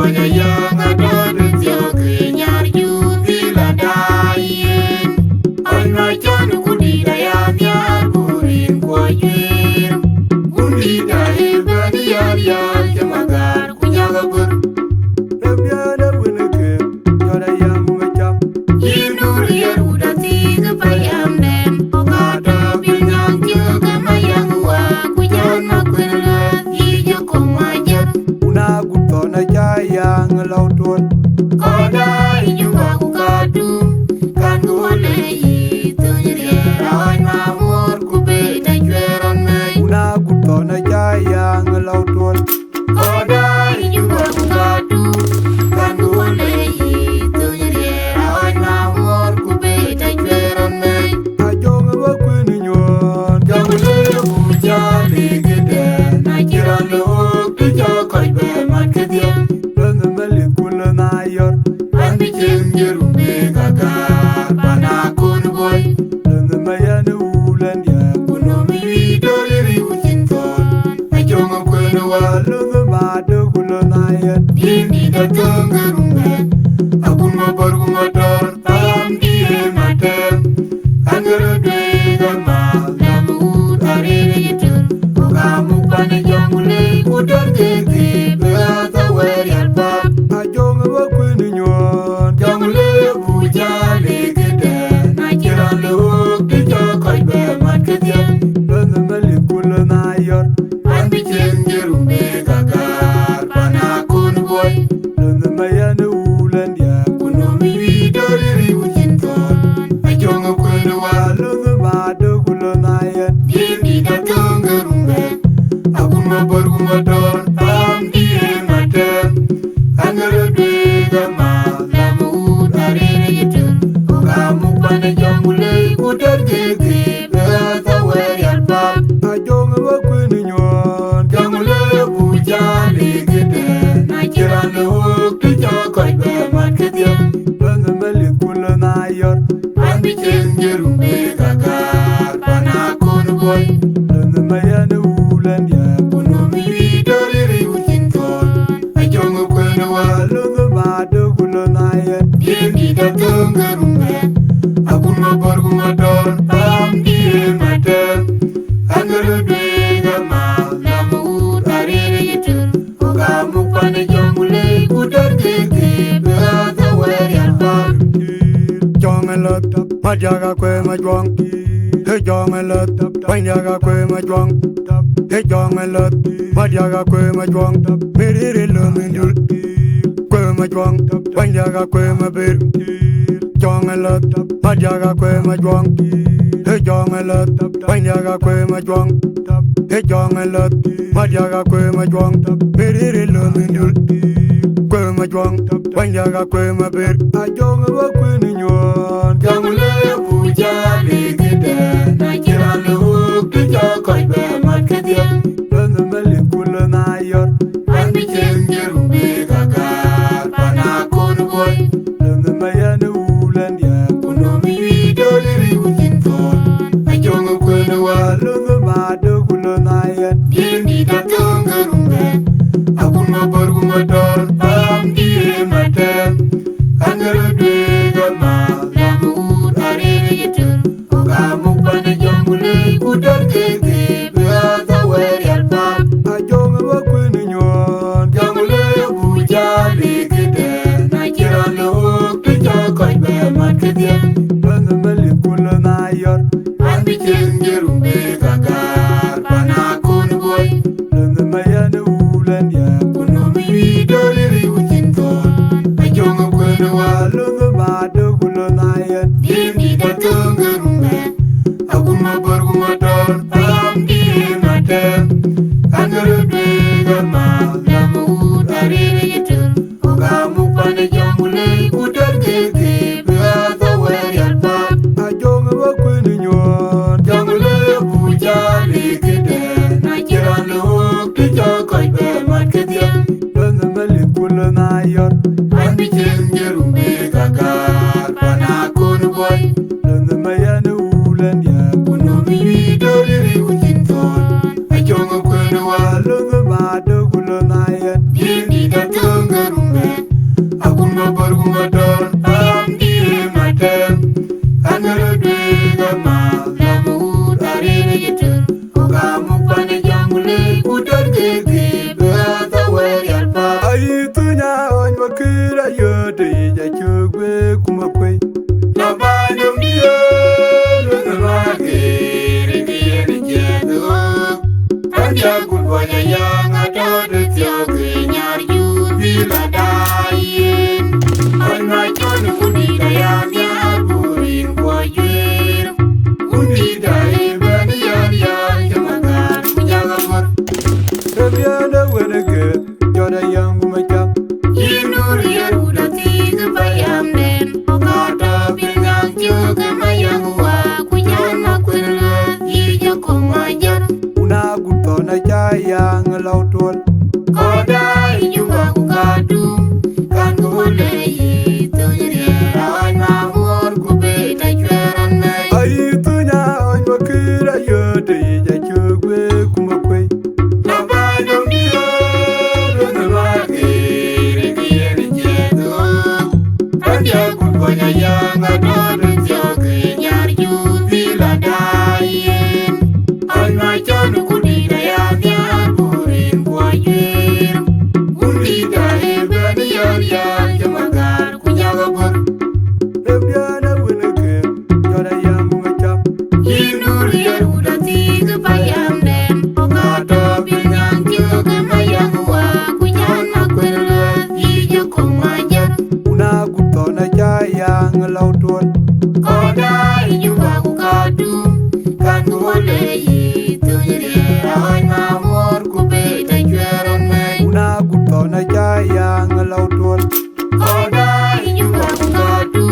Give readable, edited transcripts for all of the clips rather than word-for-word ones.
Konya yang ada dutyo kenyar jubila dayen. Oi macan kudi dayan yar burin kuayer. Undi dahe bani yar yar jamagar kunyagabur. Rabiana winake, yara yang macam. Yinur yar udati kepayam den. Ogada binyang juga mayang wa kujan makulat hijau komajar. Una gutona jaya ngelauton. Koda juga aku kadung kan gole itu nyeri oi mamur ku beda jueran mai. Una gutona jaya ngelauton. Koda juga aku kadung kan gole itu nyeri oi mamur ku beda jueran mai. Ajong bakwini nyon. Jamule ujali gede na kiran luk tu jokoi be mat kediam. Lana malik kula na yor. Pan bikin jerume kakar panakun boy. Lana mayana ulan ya. Kuno miwi doli ucinton. Ajongo kweno wal. Lana mada kula na yan. Dini datang gerumbe. Akun mapar kumator. Pam die matem. Angger dwe gama. Lamu arere yetur. Kamu pane jangule kudar gege. Beata wer yalpap. Ajong bakwini nyon. Jamule bujale gede. Nakiran luk di jokoi be mat kediam. Lana malik kula na yor. Pan bikin jerume kakar panakun boy. Lana mayana ulan ya. Kuno miwi doli ucinton. Ajongo kweno wal. Lana mada kula na yan. Dini datang gerumbe. Akun mapar kumator. Pam die matem. Angger dwe gama. Lamu arere yetur. Kamu pane jangule kudar gege. Beata wer yalpap. Ajong bakwini nyon. Jamule bujale gede. Nakiran luk di jokoi be mat kediam. Lana malik kula na yor. Pan bikin jerume kakar panakun boy. Lana mayana ulan ya. Kuno miwi doli ucinton. Ajongo kweno wal. Lana mada kula na yan. Dini datang gerumbe. Akun mapar kumator. Pam die matem. Angger dwe gama. Lamu arere yetur. Kamu pane jangule kudar gege. Beata wer yalpap. Jongelat, majaga kwe majwang. He jongelat, panjaga kwe majwang. He jongelat, majaga kwe majwang. Meriri lumindul. Kwe majwang, panjaga kwe mabir. Jongelat, majaga kwe majwang. He jongelat, panjaga kwe majwang. He jongelat, majaga kwe majwang. Meriri lumindul. Kwe majwang, panjaga kwe mabir. Ajong bakwini nyon. Jamule bujale gede. Nakiran luk di jokoi be mat kediam. Lana malik kula na yor. Pan bikin jerume kakar panakun boy. Lana mayana ulan ya. Kuno miwi doli ucinton. Ajongo kweno wal. Lana mada kula na yan. Dini datang gerumbe. Akun mapar kumator. Pam die matem. Angger dwe gama. Lamu arere yetur. Kamu pane jangule kudar gege. Beata wer yalpap. Ajong bakwini nyon. Jamule bujale gede. Nakiran luk di jokoi be mat kediam. Lana malik kula na yor. Pan bikin jerume kakar panakun boy. Lana mayana ulan ya. Kuno miwi doli ucinton. Ajongo kweno wal. Lana mada kula na yan. Dini datang gerumbe. Akun mapar kumator. Pam die matem. Angger dwe gama. Lamu arere yetur. Kamu pane jangule kudar gege. Beata wer yalpap. Ajong bakwini nyon. Jamule bujale gede. Nakiran luk di jokoi be mat kediam. Lana malik kula na yor. Pan bikin jerume kakar panakun boy. Lana mayana ulan ya. Kuno miwi doli ucinton. Ajongo kweno wal. Lana mada kula na yan. Dini datang gerumbe. motor pam di matem angaro de gama lamur arene yetur ogamu pane jangule udar gege bata warial pa Aitunya on makira yode ya chugwe kumakwe Nabano miyo Nunamagiri Giri jedu Anja kulwanya yang Adodu tiyogi Nyarju bila dayin Alma chonu undi dayam Yar burin kwa jwir Undi dayi bani yar yar Jamagan kunyaga mur Rabiana wenege Yoda yang kumacham Yinur yaruda tiga bayam den Okata bilang juga mayang wa Kujana kunla Ija kumajar Una gutona jayang lautol Koda juga kukadu Kan kuleyi Tunyeri rawan mamur Kubeta juaran nay Aitunya on makira yode ya chugwe kumakwe Nabano miyo Nunamagiri Giri jedu Anja kulwanya yang Adodu tiyogi Nyarju bila dayin Alma chonu kudi dayam Yar burin kwa jwir Undi dahi bani yar yar Jamagar kunyaga bur Rabiana wenege Yoda yang kumacham Yinur yaruda tiga bayam den Okata bilang juga mayang wa Kujana kunla Ija kumajar Una gutona jayang lautol Koda juga kukadu Kan kuleyi Tunyeri rawan mamur Kubeta juaran nay Una gutona jayang lautol Koda juga kukadu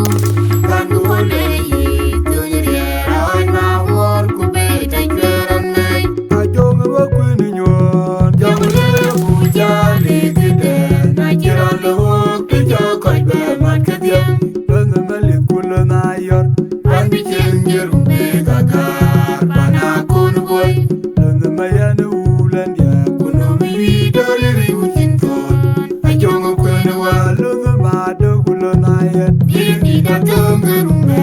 Kan kuleyi Tunyeri rawan mamur Kubeta juaran nay Ajong wakwini nyon Jamule bujali gede Najiran lewuk Dijokoj bemat kedian Lana malikula na yor Ran bikin jerung begakar Panakun boy Lana mayana ulan ya Kuno miwi daliri ucinton Ajong kwene wa Lana mada kula na yan Dini datang gerumbe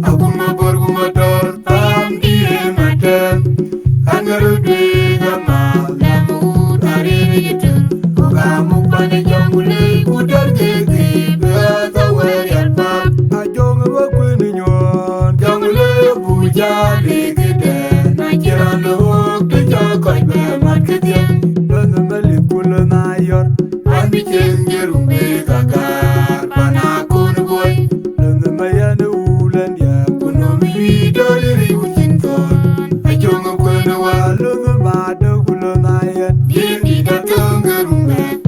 Aku mabor kumador Pam die matem Angaro dwe gama Lamur arene yetur Kogamu pane jangule Udar gege Bata warial pap Ajong wakwini nyon Jangule bujali gede Najiran lewuk Dijokoj bemat kedian Lana malikula na yor Ran bikin jerung begakar Panakun boy Lana mayana ulan ya Kuno miwi daliri ucinton Ajong kwene wa Lana mada kula na yan Dini datang gerumbe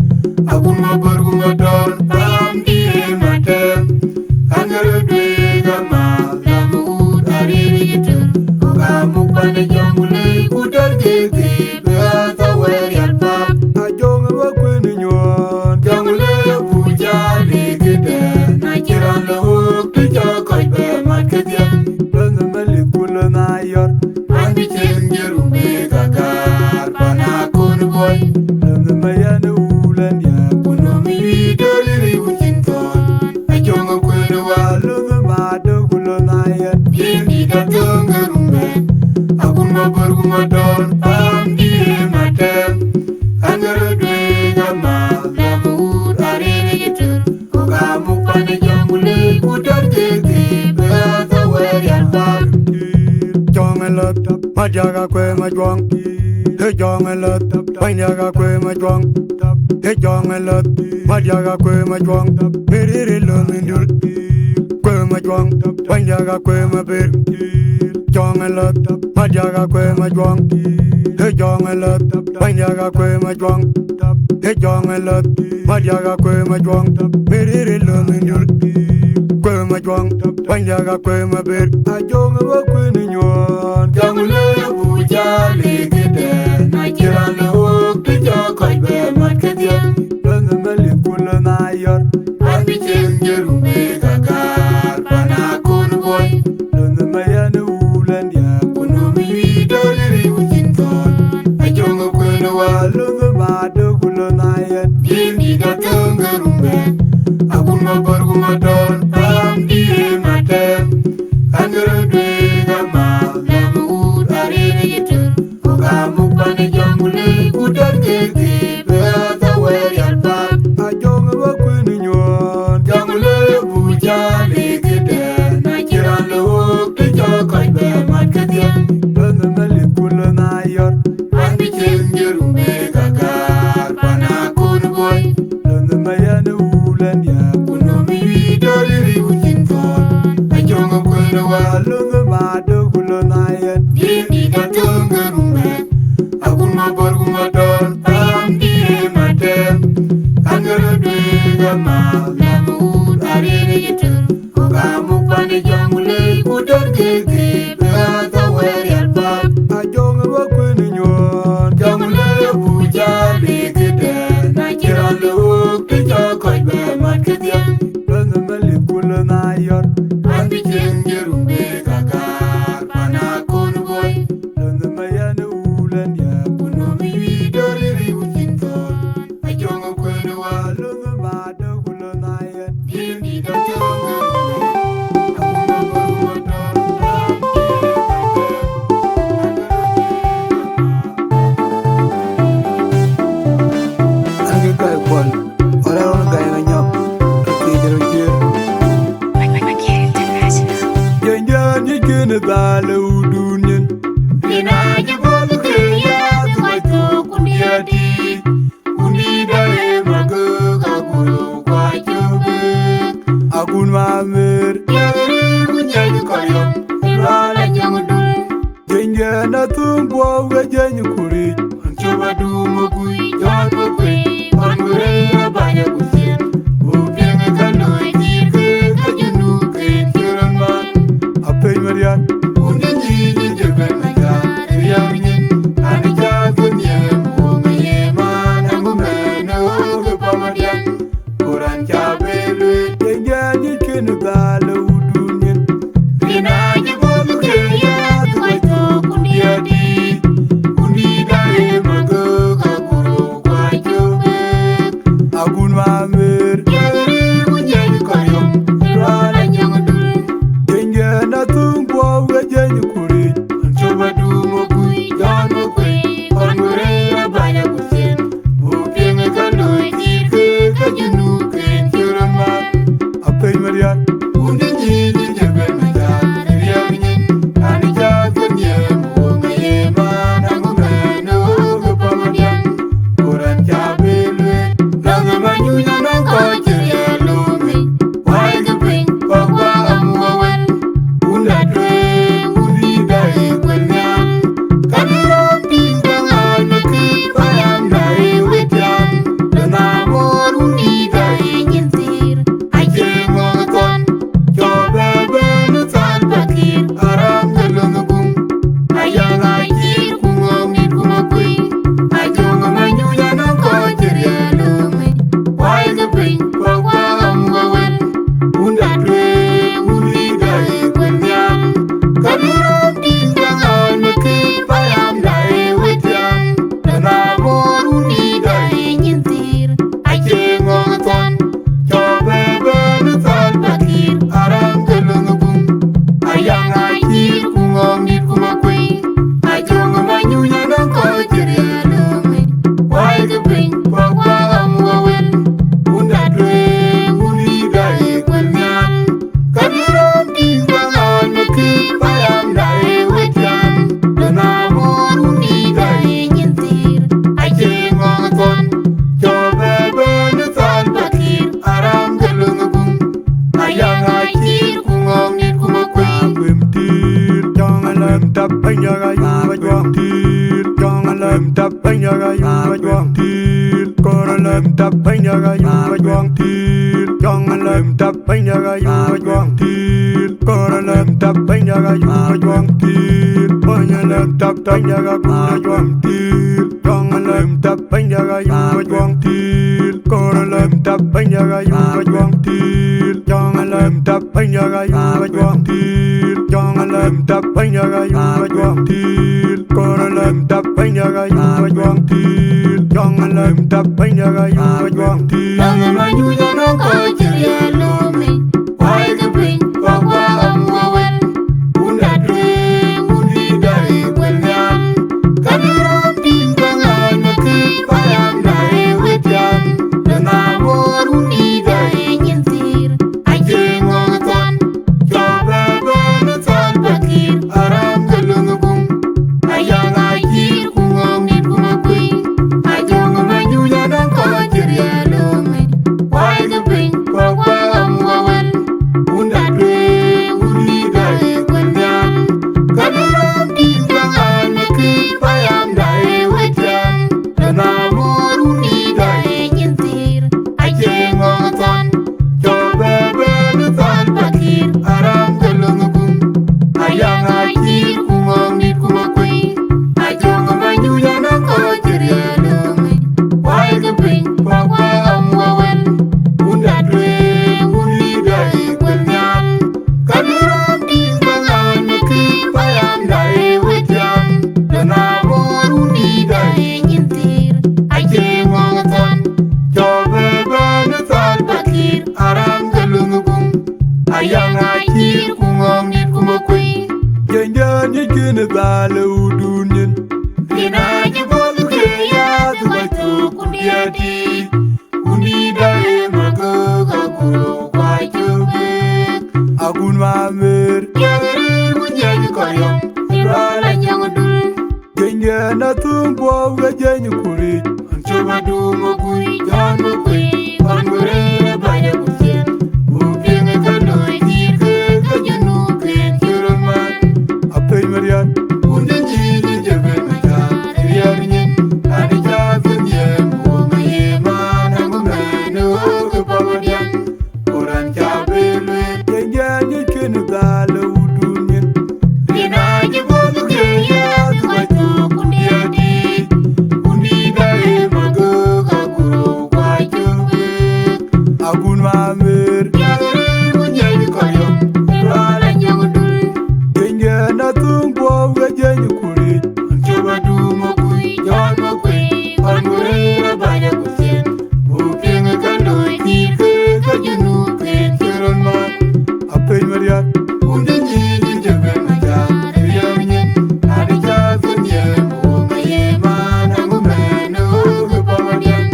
Aku mabor kumador Pam die matem Angaro dwe gama Lamur arene yetur Kogamu pane jangule Udar gege Bata warial pap Ajong wakwini nyon Jangule bujali gede Najiran lewuk Dijokoj bemat kedian Lana malikula na yor Ran bikin jerung begakar Panakun boy Lana mayana ulan ya Kuno miwi daliri ucinton Ajong kwene wa Lana mada kula na yan Dini datang gerumbe Aku mabor kumador Pam die matem Angaro dwe gama Lamur arene yetur Kogamu pane jangule Udar gege Bata warial pap Jong lot Majaga kwe majwang He jong lot Panyaga kwe majwang He jong lot Majaga kwe majwang Meriri lumindul Kwe majwang Panyaga kwe mabir Jong lot Majaga kwe majwang He jong lot Panyaga kwe majwang He jong lot Majaga kwe majwang Meriri lumindul Kwe majwang Panyaga kwe mabir Ajong wakwini nyon Jangule bujali gede Najiran lewuk Dijokoj bemat kedian Lana malikula na yor Ran bikin jerung begakar Panakun boy Lana mayana ulan ya Kuno miwi daliri ucinton Ajong kwene wa Lana mada kula na yan Dini datang gerumbe Aku mabor kumador pam di matem angero dwe gama lamu ud arene yetur oga mupane jangule udar gege beata wer yalpa ajong ba kwini nyon jangule buja legede na kiralo te jokoy be matkadian bana mali kula na yor andi chengeru me kakar pana kun boy bana mayana ulan ya kuno mi dori ujin kon ajongo kweno wa alunga ma do kula na yan dini da tungeru me agun ma borgu ma don pam di matem angero dwe gama lamu ud arene yetur koga mupane jangule udar gege beata wer yalpa ajong ba kwini nyon jangule buja legede na kiralo te jokoy be matkadian bana mali kula na yor andi chengeru me kakar pana kun boy bana mayana ulan ya kuno mi dori ujin kon ajongo kweno wa alunga ma do kula na yan dini da tungeru me agun ma borgu ma don pam di matem angi kai kwal ora ron kai na nyop to ki jero jir jenja ni kene dale udunyen Rina jibolu kaya tuwaito kundiadi Kundida mago kakuru kwa chube agun ma mer Yagiri kunyaji koryom Rala jangudul jenja na tung bo ga jenyu kuri Chuba dumo kui John mokwe Onmure abaya kusin Upianga kanoi Jirke kajunu Ken kiran man apei marian Undi njiji jeben majar Riyanyin Anija kunyem Unga yeman Angumene Oge pamadian Kuran chabelwe jenja ni kene dale udunyen Rina jibolu kaya tuwaito kundiadi Kundida mago kakuru kwa chube agun ma mer Yagiri kunyaji koryom Rala jangudul jenja na tung bo ga jenyu kuri Chuba dumo kui John mokwe Onmure abaya kusin Upianga kanoi Jirke kajunu Ken kiran man apei marian Undi njiji jeben majar Riyanyin Anija kunyem Unga yeman Angumene Oge pamadian Kuran chabelwe Nanga manyunya nangko chirialumi Wai keping Pokwa amuwa wen Unda dwe Undi dai kwenyam Kaniram tinggang anaki Payam dai wetiam Lenamor undi dai nyintir Aje ngongon Coba benutan bakir Aram gelunggung Ayang ajir kungong nit kumakui Ajong manyunya nangko chirialumi Wai keping Pokwa amuwa wen Unda dwe Undi dai kwenyam Kaniram tinggang anaki Payam dai wetiam Lenamor undi dai nyintir Aje ngongon Coba benutan bakir Aram gelunggung Ayang ajir kungong nit kumakui Ajong manyunya nangko chirialumi Wai keping Pokwa amuwa wen Unda dwe Undi dai kwenyam Kaniram tinggang anaki Payam dai wetiam Lenamor undi dai nyintir Aje ngongon Coba benutan bakir Aram gelunggung Ayang ajir kungong nit kumakui Agwem tir jangan lem tap penjaga yuwa juang tir jangan lem tap penjaga yuwa juang tir koran lem tap penjaga yuwa juang tir jangan lem tap penjaga yuwa juang tir koran lem tap penjaga yuwa juang tir banyak lem tap penjaga guna juang tir jangan lem tap penjaga yuwa juang tir koran lem tap penjaga yuwa juang tir jangan lem tap penjaga yuwa juang tir jangan lem tap penjaga yuwa juang tir koran lem tap penjaga yuwa juang tir jangan lem tap penjaga yuwa juang tir Nanga manyunya nangko chirialumi ayang achir kungong nit kumakui. Jangan kena balau dunia. Kena jebolu keya tubatu kundiadi. Unidai mago kakuro kwa jubek. Agun mamer. Yagiri munyanyi koyong. Irola nyangodul. Jangan tumbuh gajah kuri. Coba du makui jan makui. Pangure baya kusian. Uping kanoi tirke kajanu ken kiroman. Apa yang meriah? Undan jiji jeben macan. Riarnyen ane jafen yen. Umaye mana ngumenu kepawadian. Orang cabelwe. Jangan kena balau dunia. Kena jebolu keya tubatu kundiadi. Unidai mago kakuro kwa jubek. Agun mamer. Yagiri munyanyi koyong. Irola nyangodul. Jangan tumbuh gajah kuri. Coba du makui jan makui. Pangure baya kusian. Uping kanoi tirke kajanu ken kiroman. Apa yang meriah? Undan jiji jeben macan. Riarnyen ane jafen yen. Umaye mana ngumenu kepawadian.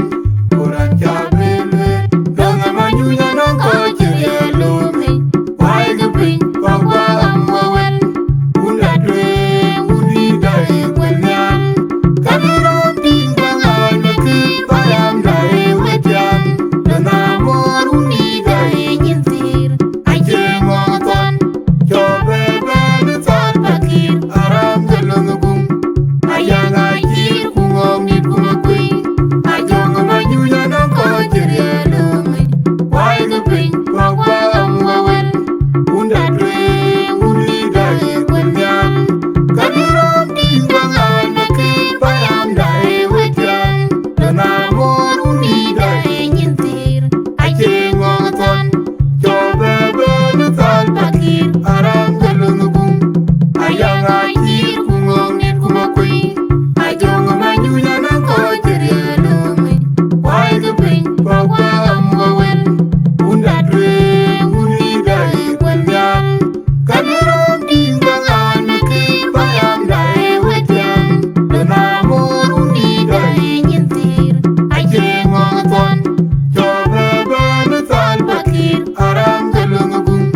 Orang cabelwe. Dengan majunya nongko ceria lume. Wai geping bahwa amwawen. Undadwe unidai kwenyan. Kamirom tinggang anaki payam dai wetiam. Lenamor unidai nyintir. Aje ngoton. Coba benetan pakir. Aram gelenggung. Ayang ajir kungong nit kumakui. Ajong majunya nongko ceria lume. Wai geping bahwa amwawen. Undadwe unidai kwenyan. Kamirom tinggang anaki payam dai wetiam. Lenamor unidai nyintir. Aje ngoton. Coba benetan pakir. Aram gelenggung. Ayang ajir kungong nit kumakui. Ajong majunya nongko ceria lume. Wai geping bahwa amwawen. Undadwe unidai kwenyan. Kamirom tinggang anaki payam dai wetiam. Lenamor unidai nyintir. Aje ngoton. Coba benetan pakir. Aram gelenggung.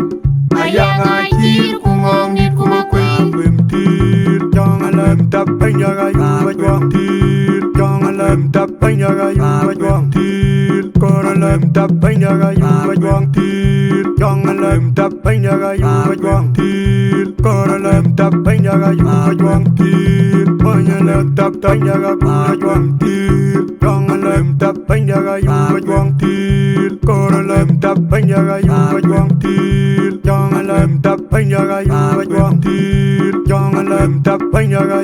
Ayang ajir kungong nit kumakui. Bentil, jangan lem tak penjaga juang til, jangan lem tak penjaga juang til, koran lem tak penjaga juang til, jangan lem tak penjaga juang til, koran lem tak penjaga juang til, hanya lem tak penjaga juang til, jangan lem tak penjaga juang til, koran lem tak penjaga juang til, jangan lem tak penjaga juang til, jangan lem tak penjaga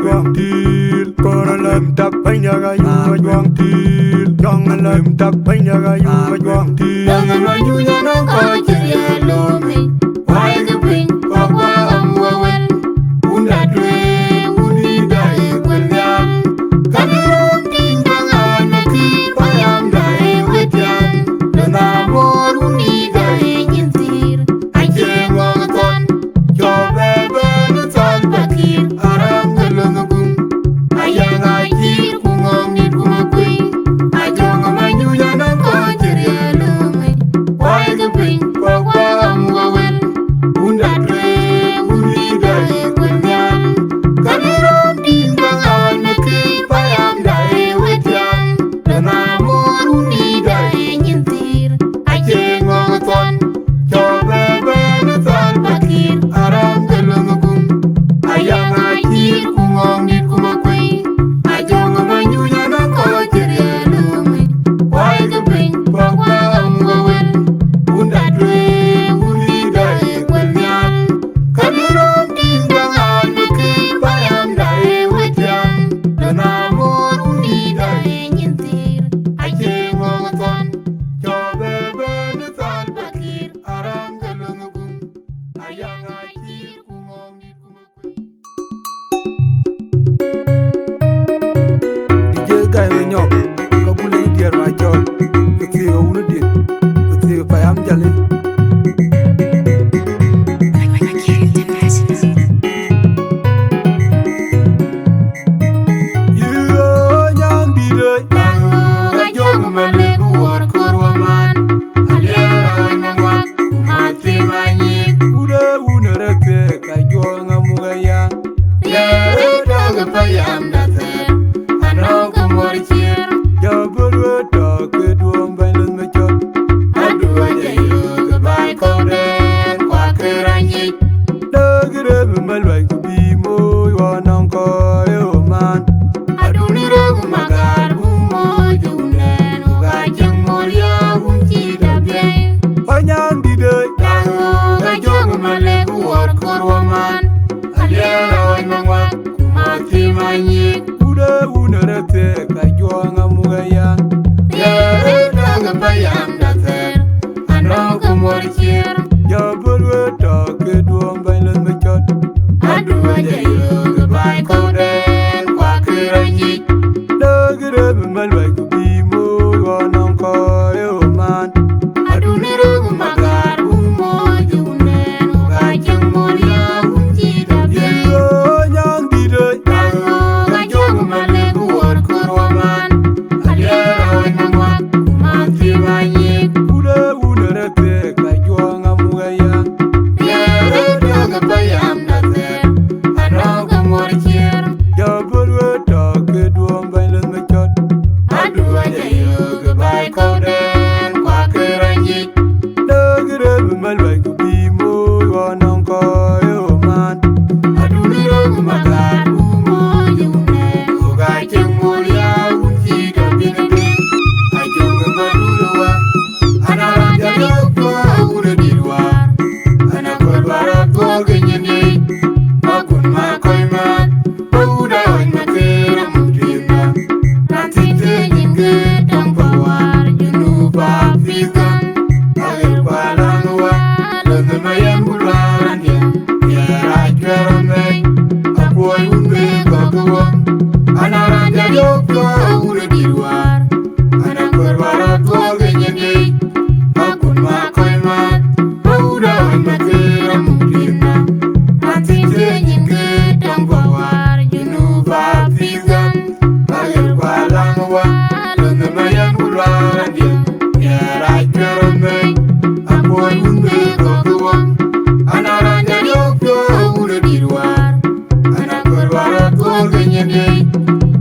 juang til, koran lem tak penjaga juang til, jangan lem tak penjaga juang til. Dengan majunya nongko ceria lume. Wai geping bahwa amwawen. Undadwe unidai kwenyan. Kamirom tinggang anaki payam dai wetiam. Lenamor unidai nyintir. Aje ngoton. Coba benetan pakir. Aram gelenggung. Ayang ajir kungong nit kumakui. Ajong majunya nongko ceria lume. Wai geping bahwa amwawen. Undadwe unidai kwenyan. Kamirom tinggang anaki payam dai wetiam. Lenamor unidai nyintir. Aje ngoton. Coba benetan pakir. Aram gelenggung. Ayang ajir kungong nit kumakui. Ajong majunya nongko ceria lume. Wai geping bahwa amwawen. Undadwe unidai kwenyan. Kamirom tinggang anaki payam dai wetiam. Lenamor unidai nyintir. Aje ngoton. Coba benetan pakir. Aram gelenggung. Ayang ajir kungong nit kumakui. DJ guy we nyok, kabule diar ma chol, ketiyo unu dit, ketiyo payam jale. mor chier. Ya bulwe ta ke duong bain len me chot. Adua jayo ke bai kau den kwa keranyi. Da gre be malwai ku bi mo wa nong ko yo man. Adu niru magar umo junen uga jeng moria unji dabe. Yo nyang di de. Tago gajong male buat kurwaman. Adiara wan mangwak kumati banyik. Ule re te ka juang amuga ya. Yere doga bayam dazer. Anoga mor chier. Ya bulwe ta ke duong bain len me chot. Adua jayo ke bai kau den kwa keranyi. Da gre be malwai ku bi mo wa nong ko yo man. Adu niru magar umo junen uga jeng moria unji dabe. Ajong madulwa anaran jayo kwa ure dirwar. Anak berbarat bogenyeni makun makoy mat pauda wan makera mudima. Nanti tenyin gedang bawar junuba figan. Air balanwa lengemayan bularan ya. Biara jaramai apoy unbe kagawa. Anaran jayo kwa ure dirwar. Anak berbarat bogenyeni makun makoy mat pauda wan makera mudima. Nanti tenyin gedang bawar junuba figan. Air balanwa lengemayan bularan ya. Biara jaramai apoy unbe kagawa. Anaran jayo kwa ure dirwar. Anak berbarat bogenyeni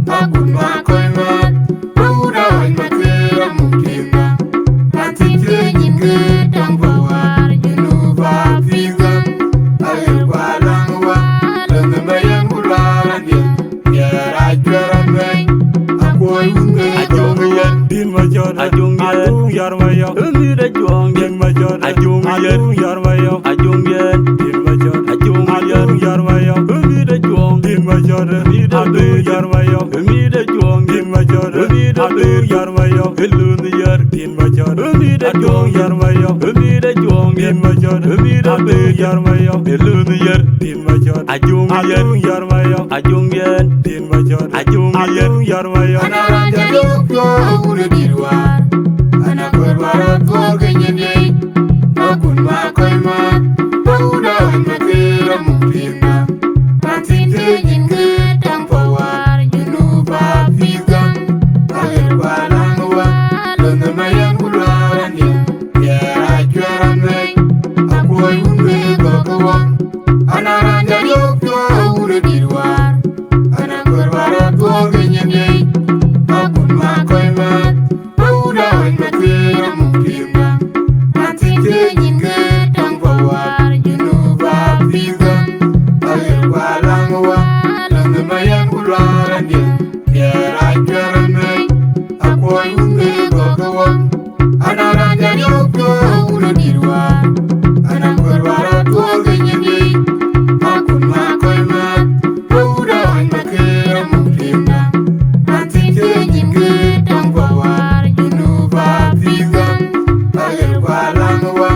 makun makoy mat pauda wan makera mudima. Nanti tenyin gedang bawar junuba figan. Air balanwa lengemayan bularan ya. Biara jaramai apoy unbe kagawa. Din ma chot. Ajung yen. Adung yar ma yo. Umi da juang Din yen. ma chot. Ajung yen. Adung yar ma yo. Ajung yen. Din ma chot. Ajung yen. Adung yar ma yo. Umi da juang. Din ma chot. Umi da Adung yar ma yo. Umi da juang Din yen. ma chot. Umi da Adung yar ma yo. Elun yer. Din ma chot. Umi da Adung juang yar ma yo. Umi da juang Din yen. ma chot. Umi da Adung yar ma yo. Elun yer. Din ma chot. Ajung yen. Adung yar ma yo. Ajung yen. Din ma chot. Ajung yen. Adung yar ma yo. Anaran jayo kwa ure dirwar. Anak berbarat bogenyeni makun makoy mat pauda wan makera mudima. Nanti tenyin gedang bawar junuba figan. Air balanwa lengemayan bularan ya. Biara jaramai apoy unbe kagawa. Anaran jayo kwa ure dirwar. Anak berbarat bogenyeni makun makoy mat pauda wan makera mudima. Nanti tenyin gedang bawar junuba figan. Air balanwa lengemayan bularan ya. Biara jaramai apoy unbe kagawa. Anaran jayo kwa ure dirwar. Anak berbarat bogenyeni makun makoy mat pauda wan makera mudima. Nanti tenyin gedang bawar junuba figan. Air balanwa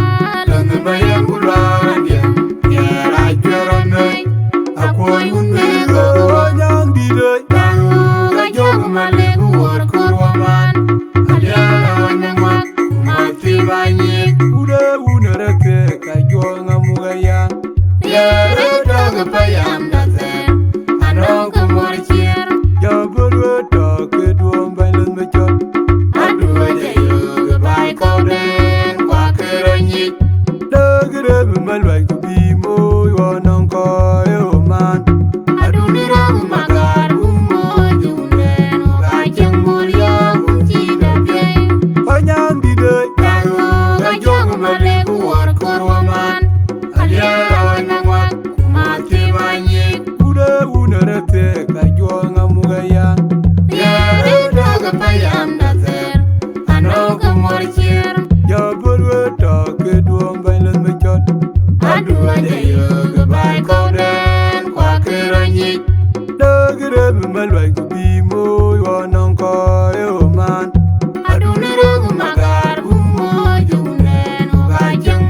lengemayan bularan ya. Biara jaramai apoy unbe kagawa. Nyang di de. Tahu gajong male buat kurwaman. Adiara wan mangwak kumati banyik. Ule re te ka juang amuga ya. Yere doga bayam dazer. Anoga mor chier. Ya bulwe ta ke duong bain len me chot. Adua jayo ke bai kau den kwa keranyi. Da gre be malwai ku bi mo wa nong ko yo man. Adu niru magar umo junen uga jeng moria unji dabe. Nyang di de. Tahu gajong male buat kurwaman. Adiara wan mangwak kumati banyik. Ule re te ka juang amuga ya. Yere doga bayam dazer. Anoga mor chier. Ya bulwe ta ke duong bain len me chot. Adua jayo ke bai kau den kwa keranyi. Da gre be malwai ku bi mo wa nong ko yo man. Adu niru magar umo junen uga jeng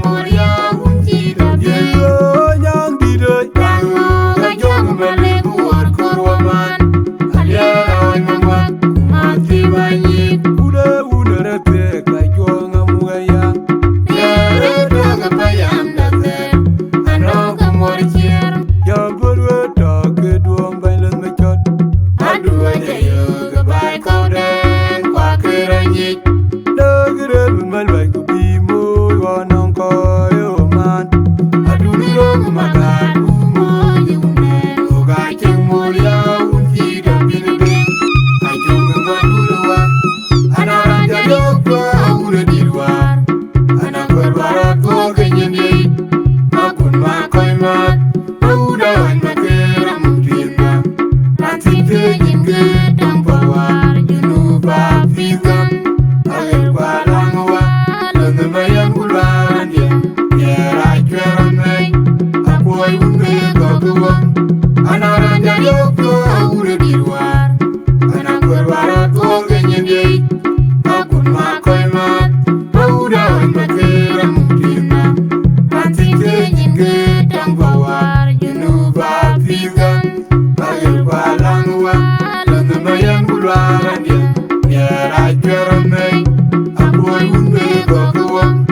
unge go kuwam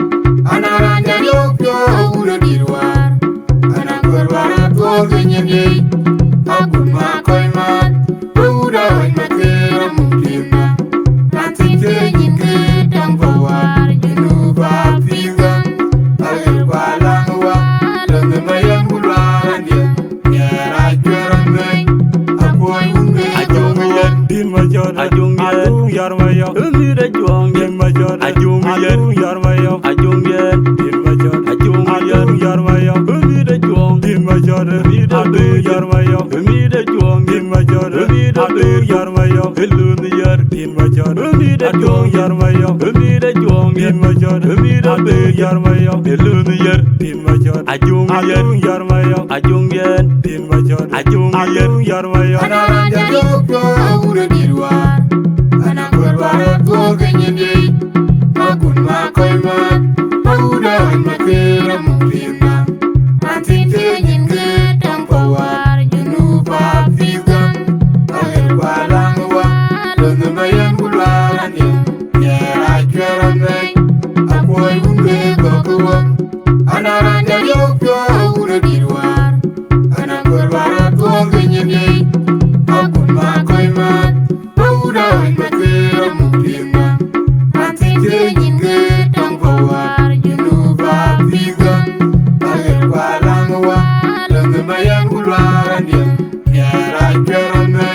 anaranja yopyo ura dirwar ana korwara to genyende akun ma koy mat ura wan makera mukina ratike nyinge tambawar junuba pigam alir balangwa dange mayan bulwarande yara jorame apoy unge Ajung yen din major ajung yar mayo umire juang yen major ajung yar mayo ajung yen din major ajung yar mayo umire juang din major adu yar mayo umire juang din major adu yar mayo elun yar din major umire juang yar mayo umire juang din major adu yar mayo elun yar din major ajung yar mayo ajung yen din major ajung yar mayo anaranja yopyo ura dirwar ana korwara to genyende akun ma koy mat ura wan makera mukina ratike nyinge tambawar junuba pigam alir balangwa dange mayan bulwarande yara jorame apoy unge go kuwam anaranja yopyo ura dirwar ana korwara to genyende akun ma koy mat ura wan makera mukina ratike nyinge tambawar junuba pigam alir balangwa dange mayan bulwarande yara jorame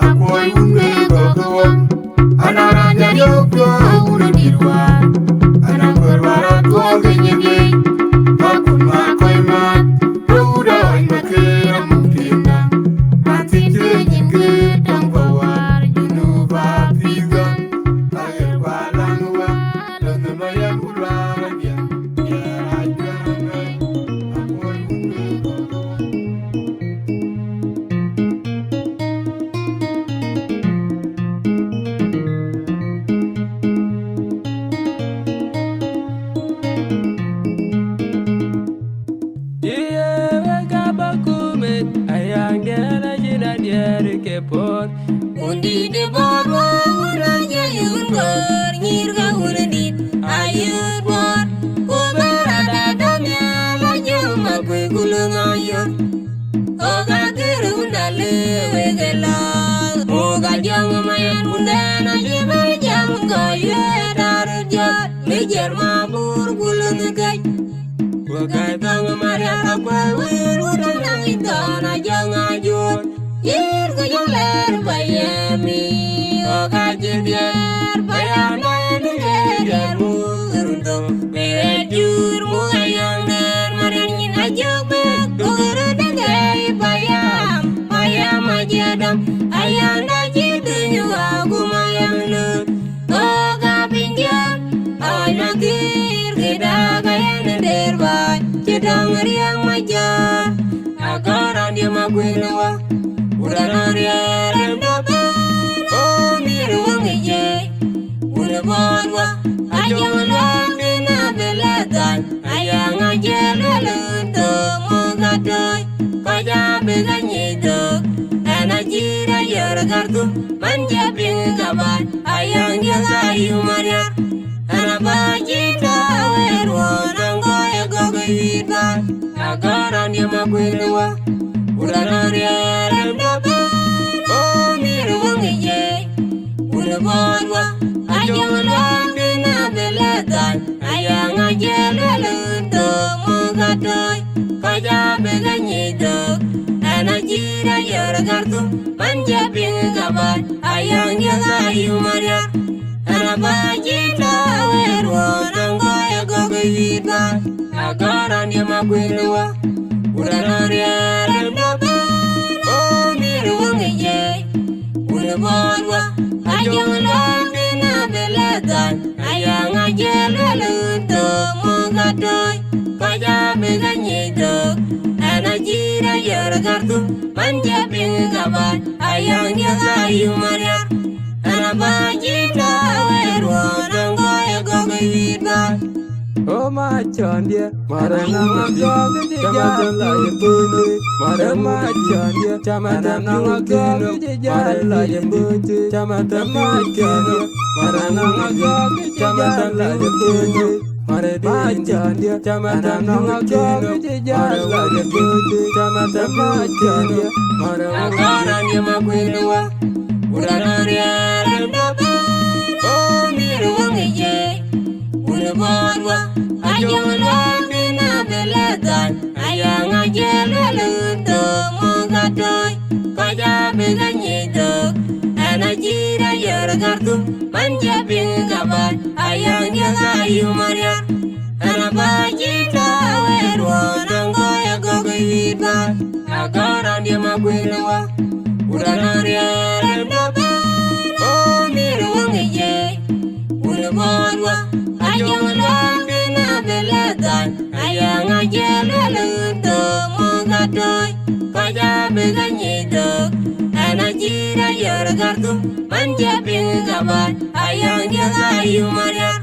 apoy unge go kuwam anaranja yopyo ura dirwar ana korwara to genyende akun ma koy mat ura wan makera mukina ratike nyinge tambawar junuba pigam alir balangwa dange mayan bulwarande yara jorame apoy unge go kuwam Undi de baba uranya yungar nyirga unedit ayur bor kubarada damya lanyama kwe kulungayor oga kiru undale wegela oga jama mayan undana jiba jam goye darujat mijer mabur kulungay oga tanga maria akwa wiru danang itana jangajur Yir ko yung ler bayami o kajir bayana ni ger mu urundong mere jur mu ayang ner marin yin ajak be dogoro dagay bayam ajadam ayang da jitu nyu aku mayam lut o kapinjam ayang kir kida kayan der bay jedang riang majar agaran dia maguinawa Uranaria rendaban oh miruangye Urabanwa ayang dina belatan ayang ajelelunto mogatoy kaya beganyito anajira yargartu manjaping kaban ayang jagayu maria anabajita werwanangoya gogayita agaran dia maguinawa Uranaria rendaban oh miruangye Urabanwa ayang dina belatan ayang ajelelunto mogatoy kaya beganyito anajira yargartu manjaping kaban ayang jagayu maria anabajita werwanangoya gogayita agaran dia maguinawa Uranaria rendaban oh miruangye Urabanwa ayang dina belatan ayang ajelelunto mogatoy kaya beganyito anajira yargartu manjaping kaban ayang jagayu maria anabajita werwanangoya gogayita Oh my chandia, marana ngagog jala yembuti, marama chandia, chamana ngagog jala yembuti, chamata chandia, marana ngagog jala yembuti, marama chandia, chamana ngagog jala yembuti, chamata chandia, marama chandia makwelwa, uranaria randaba, oh miruwangiye. Borwa ajolo bina beladan ayang ajelo to mogatoy kaya beganyido anajira yargartum manja bingabat ayang yagayu maria anabajita werwo nango yagogiba agaran dia magwelwa uranaria randaba oh miruwangiye Borwa ajolo bina beladan ayang ajelo to mogatoy kaya beganyido anajira yargartum manja bingabat ayang yagayu maria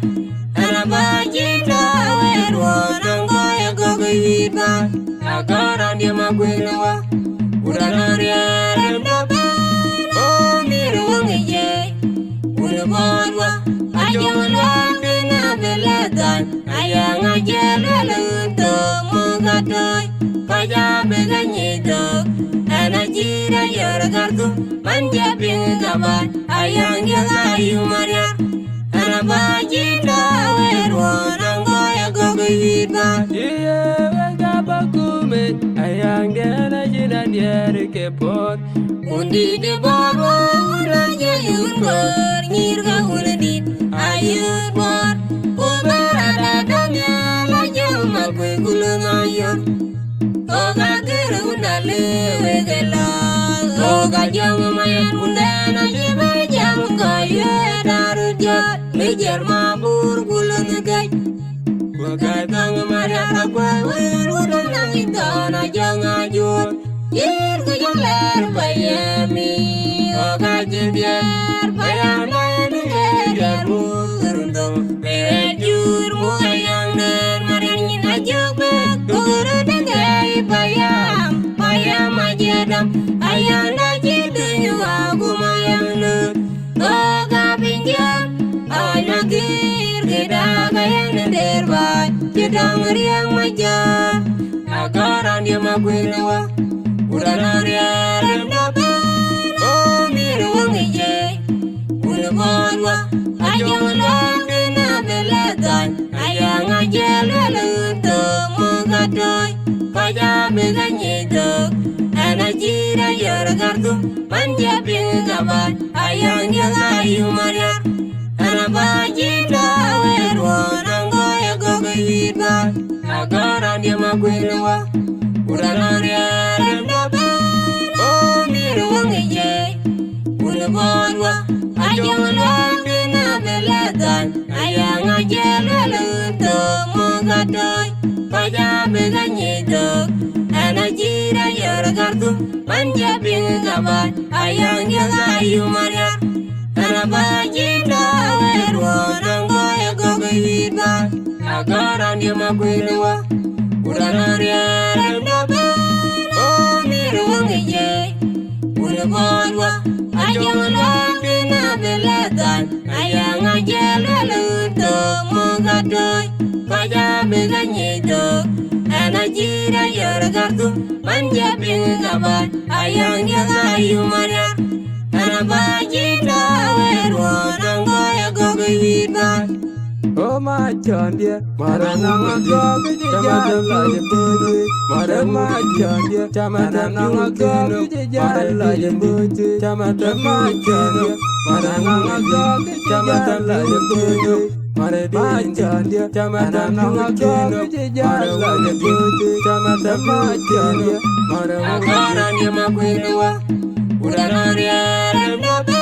anabajita werwo nango yagogiba agaran dia magwelwa uranaria randaba oh miruwangiye Borwa ajolo bina beladan ayang ajelo to mogatoy kaya beganyido anajira yargartum manja bingabat ayang yagayu maria anabajita werwo nango yagogiba iye wagabakume ayang dena jina diere kepot undi de babo uranya yungor nyirga uledit ayut bor ubarada damya lajam magwe gulungayon oga kere undale wegela oga jam mayan undana jiba jam kaye darujat lejar mabur gulungay wagai tang maria akwa udan nangitana jangajut yir kujaler bayami oga jibiar bayana niger murundong berejur muyang ner marianin ajube guru dengai bayam ajedam ayang najidu aku mayang lut oga pinjam anakir geda kayang nederbai jedang riang majar agaran dia magwelwa uranaria randaba oh miruwangiye Borwa ajolo bina beladan ayang ajelo to mogatoy kaya beganyido anajira yargartum manja bingabat ayang yagayu maria anabajita werwo nango yagogiba agaran dia magwelwa uranaria randaba oh miruwangiye Borwa ajolo bina beladan ayang ajelo to mogatoy kaya beganyido anajira yargartum manja bingabat ayang yagayu maria anabajita werwo nango yagogiba agaran dia magwelwa uranaria randaba oh miruwangiye Borwa ajolo bina beladan ayang ajelo to mogatoy kaya beganyido anajira yargartum manja bingabat ayang yagayu maria anabajita werwo nango yagogiba Oh my chandia, marana ngagog jala yembuti, marama chandia, chamata ngagog jala yembuti, chamata chandia, marana ngagog jala yembuti, marama chandia, chamata ngagog jala yembuti, chamata chandia, marama agaran dia makwelwa, uranaria randaba,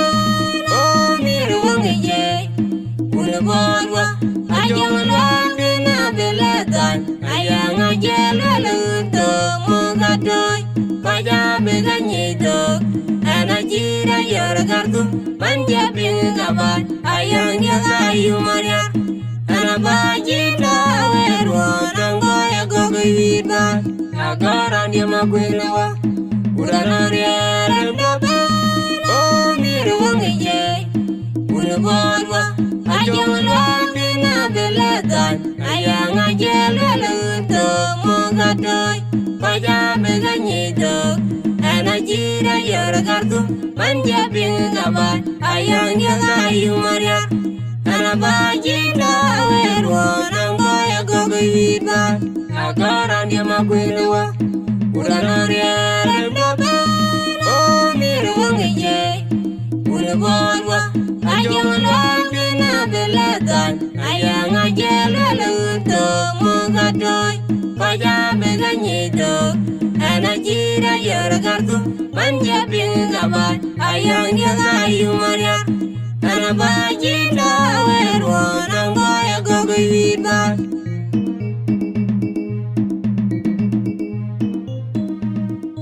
oh miruwangiye. Borwa ajolo bina beladan ayang ajelo to mogatoy kaya beganyido anajira yargartum manja bingabat ayang yagayu maria anabajita Agaran dia makwelewa Uranaria Dabe Oh miru wangiye Unaborwa Ajawan bina beletan Ayang ajelelunto Mogadoy Kaya meganyito Anajira yaragartu Manja pingabat Ayang dia kayu maria Anabajinda werwan Anggoya gogawidba Agaran dia makwelewa Uranaria Dabe Oh miru wangiye Unaborwa Ajawan bina beletan Ayang ajelelunto Mogadoy Kaya meganyito Anajira yaragartu Manja pingabat Ayang dia kayu maria Anabajinda werwan Anggoya gogawidba